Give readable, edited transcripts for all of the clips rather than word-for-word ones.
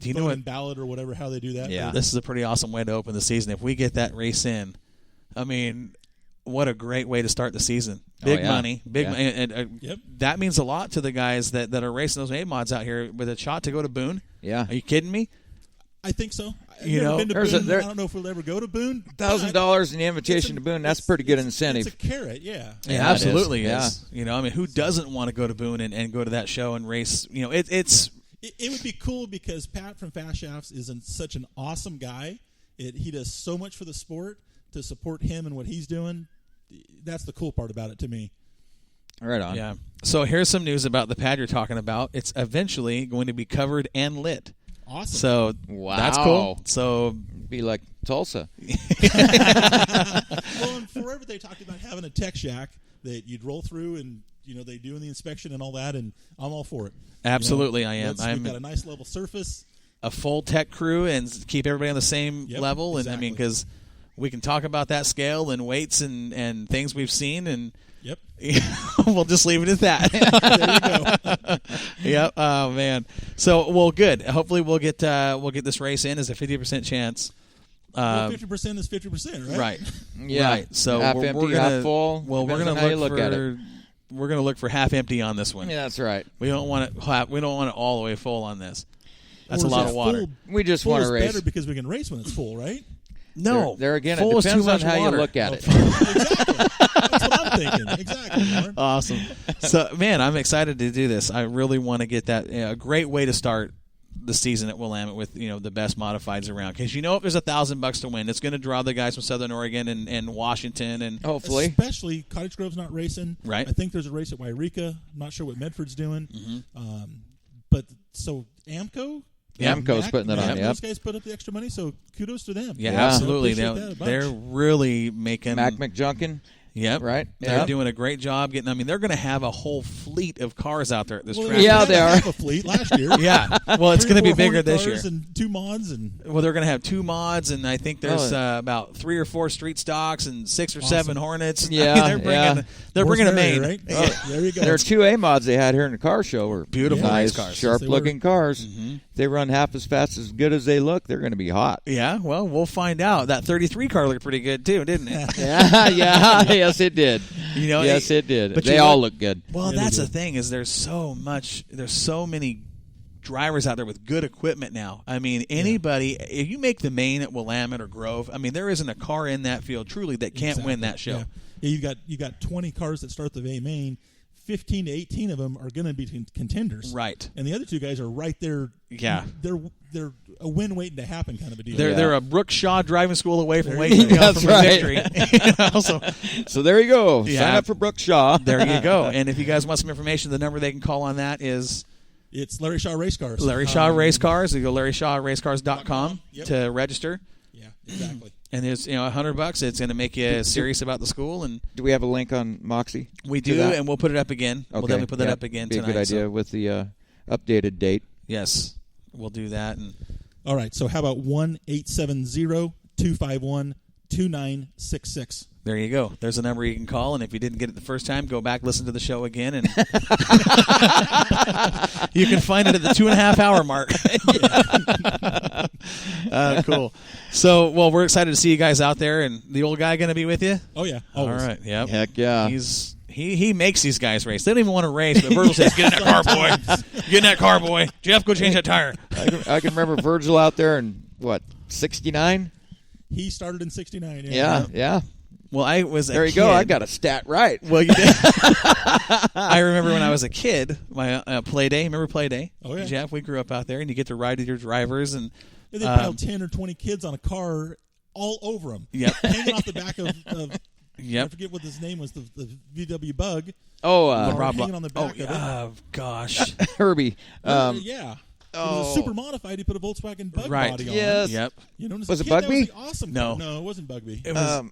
Do you know what ballot or whatever, how they do that? Yeah. This is a pretty awesome way to open the season. If we get that race in, I mean, what a great way to start the season. Big money. And that means a lot to the guys that are racing those A-mods out here with a shot to go to Boone. Yeah. Are you kidding me? I think so. I've never been to Boone. I don't know if we'll ever go to Boone. $1,000 in the invitation to Boone, that's pretty good incentive. It's a carrot, yeah. Yeah, absolutely is. You know, I mean, who doesn't want to go to Boone and go to that show and race? You know, it would be cool because Pat from Fast Shafts is such an awesome guy. He does so much for the sport. To support him and what he's doing, that's the cool part about it to me. Right on. Yeah. So here's some news about the pad you're talking about. It's eventually going to be covered and lit. Awesome. So that's cool. So be like Tulsa. Well, and forever they talked about having a tech shack that you'd roll through and they doing the inspection and all that, and I'm all for it. Absolutely, I am. We've got a nice level surface, a full tech crew, and keep everybody on the same level. And exactly. I mean, because we can talk about that scale and weights and things we've seen, and we'll just leave it at that. There you go. Yep. Oh man. So good. Hopefully we'll get this race in as a 50% chance. 50% is 50%, right? Right. Yeah. Right. So half we're empty, gonna, half full. Well, we're going to look at it. We're going to look for half empty on this one. Yeah, that's right. We don't want it all the way full on this. That's a lot of water. We just want to race. Better because we can race when it's full, right? No. There again, full it depends on how water. you look at it. Exactly. That's what I'm thinking. Exactly, Warren. Awesome. So, man, I'm excited to do this. I really want to get that. A great way to start the season at Willamette with the best modifieds around, because if there's $1,000 to win, it's going to draw the guys from Southern Oregon and Washington and hopefully, especially Cottage Grove's not racing. Right. I think there's a race at Wairika. I'm not sure what Medford's doing. Mm-hmm. But so AMCO. Amco's putting that on. Those guys put up the extra money, so kudos to them. Yeah, absolutely. They're really making Mac McJunkin. Yep. Right. They're doing a great job getting. I mean, they're going to have a whole fleet of cars out there at this track. Yeah, they are. Have a fleet last year. Yeah. Well, it's going to be bigger this year. And 2 mods well, they're going to have 2 mods, and I think there's about 3 or 4 street stocks and 6 or 7 Hornets. Yeah. I mean, they're bringing a main. Right? Oh, there you go. There are 2 A mods they had here in the car show. Were beautiful nice, cars, sharp-looking cars. Mm-hmm. They run half as fast as good as they look. They're going to be hot. Yeah. Well, we'll find out. That 33 car looked pretty good too, didn't it? Yeah. Yes, it did. Yes, it did. But they all look good. Well, that's the thing is there's so many drivers out there with good equipment now. I mean, anybody, if you make the main at Willamette or Grove, I mean, there isn't a car in that field truly that can't win that show. Yeah, you got 20 cars that start the A main. 15 to 18 of them are going to be contenders, right? And the other 2 guys are right there. Yeah, they're a win waiting to happen kind of a deal. They're a Brooke Shaw driving school away from waiting that's from right. victory. So there you go. Sign up for Brooke Shaw. There you go. And if you guys want some information, the number they can call on that is. It's Larry Shaw Race Cars. Larry Shaw Race Cars. You go LarryShawRaceCars.com to register. Yeah, exactly. And there's $100. It's going to make you serious about the school. And do we have a link on Moxie? We do, and we'll put it up again. Okay. We'll definitely put that up again tonight. Be a good idea with the updated date. Yes, we'll do that. And all right. So how about 1-870-251-2966? There you go. There's a number you can call, and if you didn't get it the first time, go back, listen to the show again, and you can find it at the 2.5-hour mark. Cool. So, we're excited to see you guys out there, and the old guy going to be with you? Oh, yeah. Always. All right. Yep. Heck yeah. He makes these guys race. They don't even want to race, but Virgil says, "Get in that car, boy. Get in that car, boy. Jeff, go change that tire." I can remember Virgil out there in, 69? He started in 69. Yeah. Well, I was a kid. There you go. I got a stat right. Well, you did. I remember when I was a kid, my play day. Remember play day? Oh, yeah. Jeff, we grew up out there, and you get to ride with your drivers. And they piled 10 or 20 kids on a car all over them. Yep. Hanging off the back of yep. I forget what his name was, the VW Bug. Oh, hanging on the back of it. Oh, gosh. Herbie. Yeah. It was super modified. He put a Volkswagen Bug body on it. Yep. Was it Bugby? That was the awesome No. No, it wasn't Bugby. It was,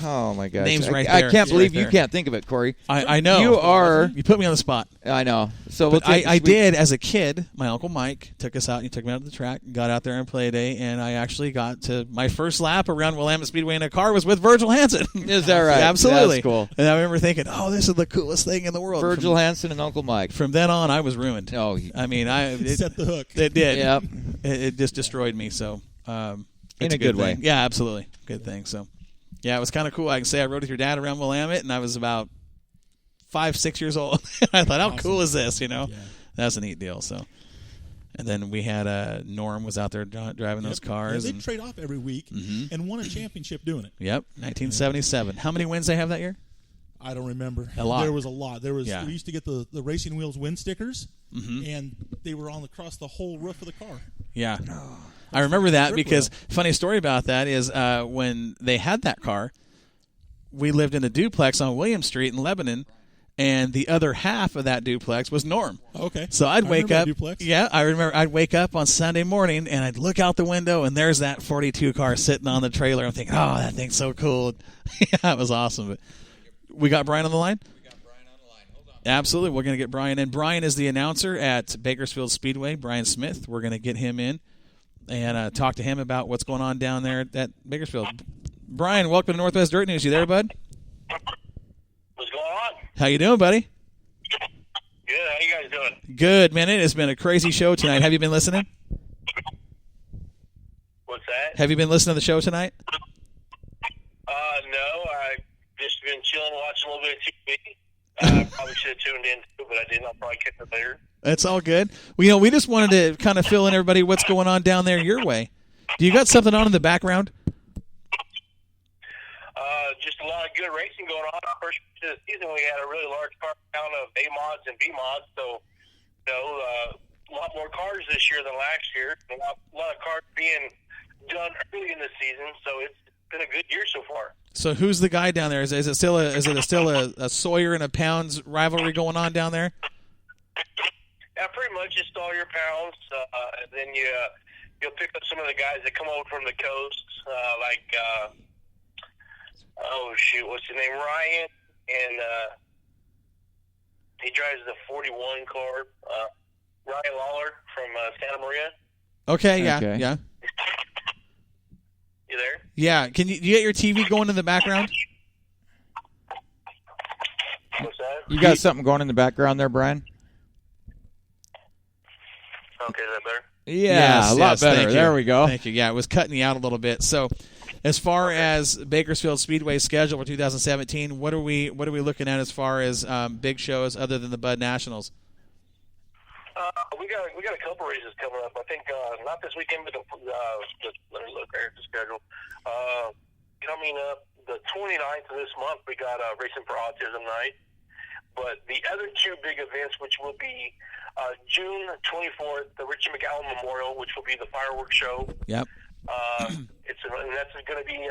oh, my gosh. Name's right there. I can't believe right you can't think of it, Corey. I know. You are. You put me on the spot. I know. So but I did, as a kid, my Uncle Mike took us out. He took me out to the track, got out there on play day, and I actually got to my first lap around Willamette Speedway in a car was with Virgil Hansen. Is that right? Absolutely. That's cool. And I remember thinking, this is the coolest thing in the world. Virgil Hansen and Uncle Mike. From then on, I was ruined. Oh, I mean, it set the hook. It did. Yep. it just destroyed me. So in a good way. Yeah, absolutely, good thing. So yeah, it was kind of cool. I can say I rode with your dad around Willamette, and I was about 5-6 years old. I thought, how cool is this? Yeah. That's a neat deal. So. And then we had Norm was out there driving those cars. Yeah, they trade off every week and won a championship doing it. Yep, 1977. How many wins they have that year? I don't remember. A lot. There was a lot. We used to get the Racing Wheels win stickers, and they were across the whole roof of the car. Yeah. I remember that because funny story about that is when they had that car, we lived in a duplex on William Street in Lebanon. And the other half of that duplex was Norm. Okay. So I'd wake up. Duplex. Yeah, I remember. I'd wake up on Sunday morning and I'd look out the window and there's that 42 car sitting on the trailer. I'm thinking, oh, that thing's so cool. Yeah, it was awesome. But we got Brian on the line. Hold on. Absolutely, we're going to get Brian in. Brian is the announcer at Bakersfield Speedway. Brian Smith. We're going to get him in and talk to him about what's going on down there at Bakersfield. Brian, welcome to Northwest Dirt News. You there, bud? What's going on? How you doing, buddy? Good. How you guys doing? Good, man. It has been a crazy show tonight. Have you been listening? What's that? Have you been listening to the show tonight? No. I've just been chilling, watching a little bit of TV. I probably should have tuned in too, but I didn't. I'll probably catch it later. That's all good. Well, we just wanted to kind of fill in everybody what's going on down there your way. Do you got something on in the background? Just a lot of good racing going on. First of the season, we had a really large car count of A mods and B mods, so a lot more cars this year than last year. A lot of cars being done early in the season, so it's been a good year so far. So who's the guy down there? Is it still a Sawyer and a Pounds rivalry going on down there? Yeah, pretty much just all your pounds. And then you'll pick up some of the guys that come over from the coast, like. Oh, shoot, what's his name? Ryan, and he drives the 41 car. Ryan Lawler from Santa Maria. Okay, yeah. You there? Yeah, can you get your TV going in the background? What's that? You got something going in the background there, Brian? Okay, is that better? Yeah, a lot better. There we go. Thank you. Yeah, it was cutting you out a little bit. So, as far as Bakersfield Speedway's schedule for 2017, what are we looking at as far as big shows other than the Bud Nationals? We got a couple races coming up. I think not this weekend, but let me look there at the schedule. Coming up the 29th of this month, we got Racing for Autism Night. But the other two big events, which will be June 24th, the Richie McAllen Memorial, which will be the fireworks show. Yep. And that's going to be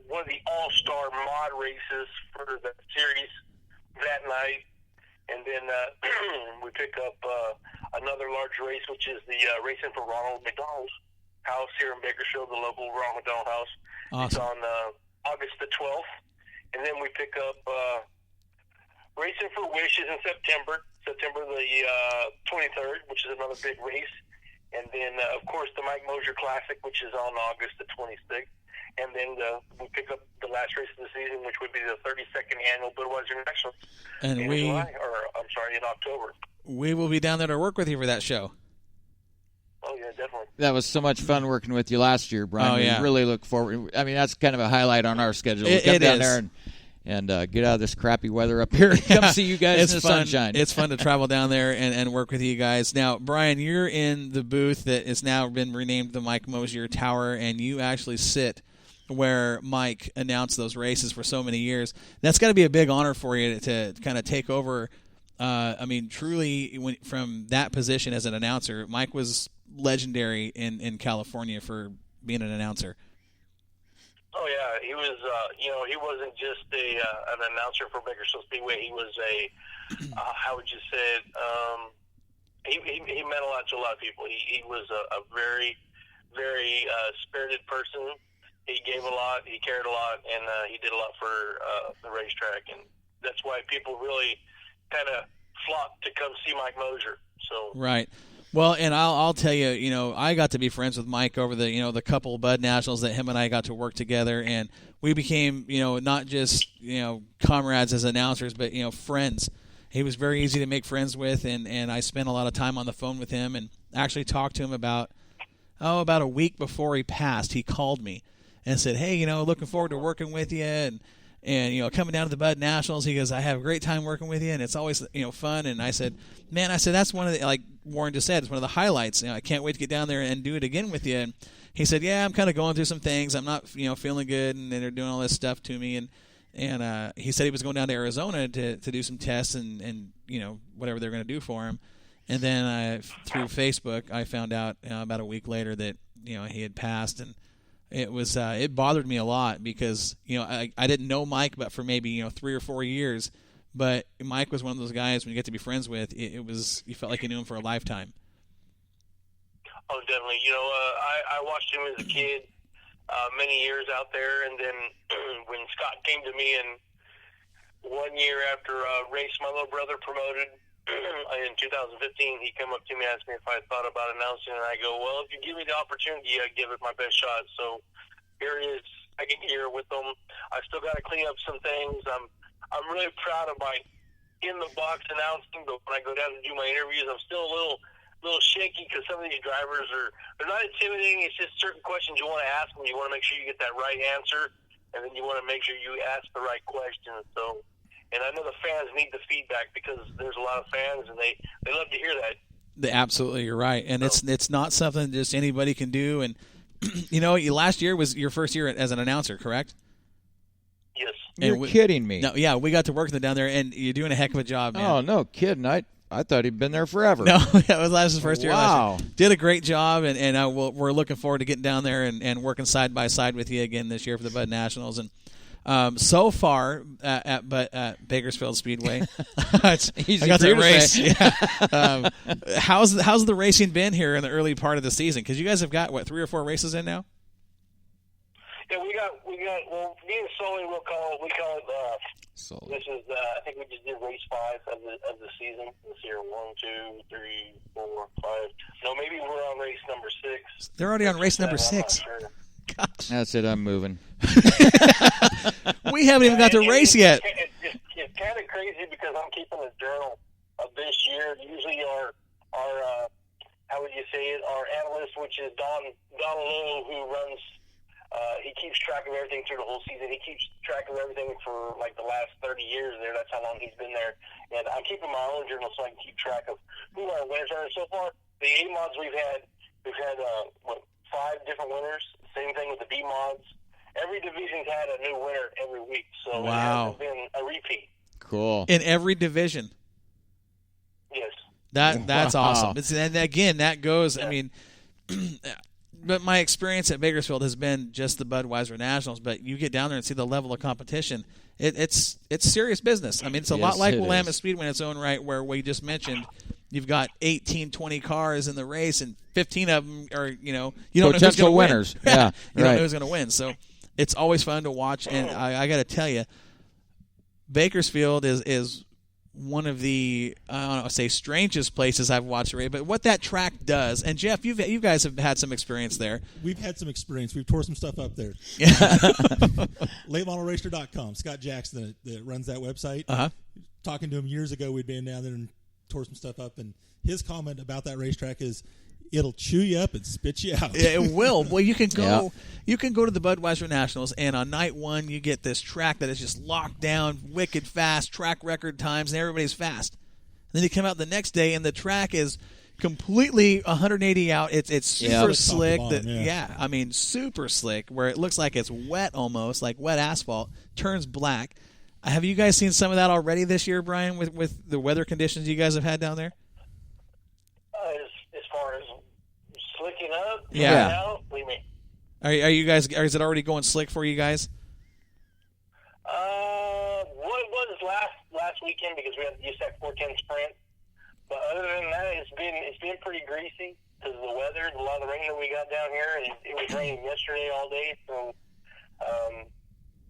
one of the all-star mod races for the series that night. And then we pick up another large race, which is the Racing for Ronald McDonald's house here in Bakersfield, the local Ronald McDonald house. Awesome. It's on August the 12th. And then we pick up Racing for Wishes in September the 23rd, which is another big race. And then, of course, the Mike Mosier Classic, which is on August the 26th. And then we pick up the last race of the season, which would be the 32nd annual Budweiser National in October. We will be down there to work with you for that show. Oh, yeah, definitely. That was so much fun working with you last year, Brian. Oh, yeah. We really look forward. I mean, that's kind of a highlight on our schedule. We come down there and get out of this crappy weather up here and come see you guys in the sunshine. It's fun to travel down there and work with you guys. Now, Brian, you're in the booth that has now been renamed the Mike Mosier Tower, and you actually sit where Mike announced those races for so many years. That's got to be a big honor for you to kind of take over. Truly, from that position as an announcer, Mike was legendary in California for being an announcer. Oh yeah, he was. He wasn't just an announcer for Bakersfield Speedway. He was how would you say it? He meant a lot to a lot of people. He was a very, very spirited person. He gave a lot. He cared a lot, and he did a lot for the racetrack. And that's why people really kind of flocked to come see Mike Mosier. So right. Well, and I'll tell you, I got to be friends with Mike over the couple of Bud Nationals that him and I got to work together, and we became, not just, comrades as announcers, but, friends. He was very easy to make friends with, and I spent a lot of time on the phone with him and actually talked to him about about a week before he passed, he called me and said, hey, looking forward to working with you and coming down to the Bud Nationals. He goes, I have a great time working with you, and it's always, fun. And I said, man, that's one of the, like Warren just said, it's one of the highlights. I can't wait to get down there and do it again with you. And he said, yeah, I'm kind of going through some things. I'm not, feeling good, and they're doing all this stuff to me. And he said he was going down to Arizona to do some tests and whatever they're going to do for him. And then through Facebook, I found out about a week later that, he had passed. And it bothered me a lot because, I didn't know Mike, but for maybe, 3 or 4 years. But Mike was one of those guys when you get to be friends with, you felt like you knew him for a lifetime. Oh, definitely. I watched him as a kid many years out there, and then when Scott came to me and one year after a race my little brother promoted in 2015, he came up to me and asked me if I thought about announcing, and I go, well, if you give me the opportunity, I'd give it my best shot. So here it is, second year with them. I still got to clean up some things. I'm really proud of my in-the-box announcing, but when I go down to do my interviews, I'm still a little shaky because some of these drivers they're not intimidating. It's just certain questions you want to ask them. You want to make sure you get that right answer, and then you want to make sure you ask the right questions. So, and I know the fans need the feedback because there's a lot of fans, and they love to hear that. Absolutely, you're right, and it's not something just anybody can do. And last year was your first year as an announcer, correct? Yes. You're kidding me. No, yeah, we got to work down there, and you're doing a heck of a job, man. Oh, no kidding. I thought he'd been there forever. No, that was his first year. Wow. Last year. Did a great job, and we're looking forward to getting down there and working side by side with you again this year for the Bud Nationals. And so far at Bakersfield Speedway, I got that race. Yeah. How's the racing been here in the early part of the season? Because you guys have got 3 or 4 races in now. Yeah, we got. Well, being Sully, we call it. Sully. This is. I think we just did race 5 of the season. Let's see here. 1, 2, 3, 4, 5. No, maybe we're on race number 6. They're already on race number 6. I'm not sure. Gosh. That's it. I'm moving. We haven't even got to race yet. It's kind of crazy because I'm keeping a journal of this year. Usually, our how would you say it? Our analyst, which is Don Lowe, who runs. He keeps track of everything through the whole season. He keeps track of everything for like the last 30 years there. That's how long he's been there. And I'm keeping my own journal so I can keep track of who our winners are. So far, the A mods we've had 5 different winners. Same thing with the B mods. Every division's had a new winner every week. So wow. It hasn't been a repeat. Cool. In every division. Yes. That's wow. awesome. And again, that goes. Yeah. I mean. But my experience at Bakersfield has been just the Budweiser Nationals. But you get down there and see the level of competition. It's serious business. I mean, it's a lot like Willamette Speedway in its own right, where we just mentioned you've got 18, 20 cars in the race, and 15 of them are you don't know who's going to win. Winners. Yeah, you don't know who's going to win. So it's always fun to watch. And I got to tell you, Bakersfield is one of the strangest places I've watched a race, but what that track does, and Jeff, you guys have had some experience there. We've had some experience. We've tore some stuff up there. LateModelRacer.com. Scott Jackson that runs that website. Talking to him years ago, we'd been down there and tore some stuff up, and his comment about that racetrack is, it'll chew you up and spit you out. It will. Well, you can go. You can go to the Budweiser Nationals, and on night 1, you get this track that is just locked down, wicked fast, track record times, and everybody's fast. And then you come out the next day, and the track is completely 180 out. It's super slick. I mean, super slick, where it looks like it's wet almost, like wet asphalt. Turns black. Have you guys seen some of that already this year, Brian, with the weather conditions you guys have had down there? As far as slicking up, yeah. What do you mean? Are you guys? Is it already going slick for you guys? What it was last weekend because we had the USAC 410 sprint. But other than that, it's been pretty greasy because of the weather, a lot of the rain that we got down here, and it was raining yesterday all day. So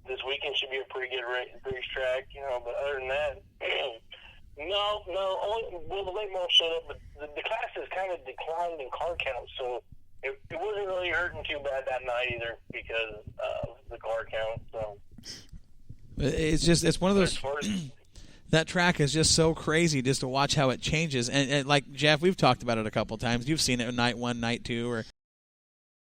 this weekend should be a pretty good racetrack, But other than that. No. The late model showed up, but the class has kind of declined in car count, so it wasn't really hurting too bad that night either because of the car count. So it's one of those. That track is just so crazy just to watch how it changes, and like Jeff, we've talked about it a couple of times. You've seen it night 1, night 2, or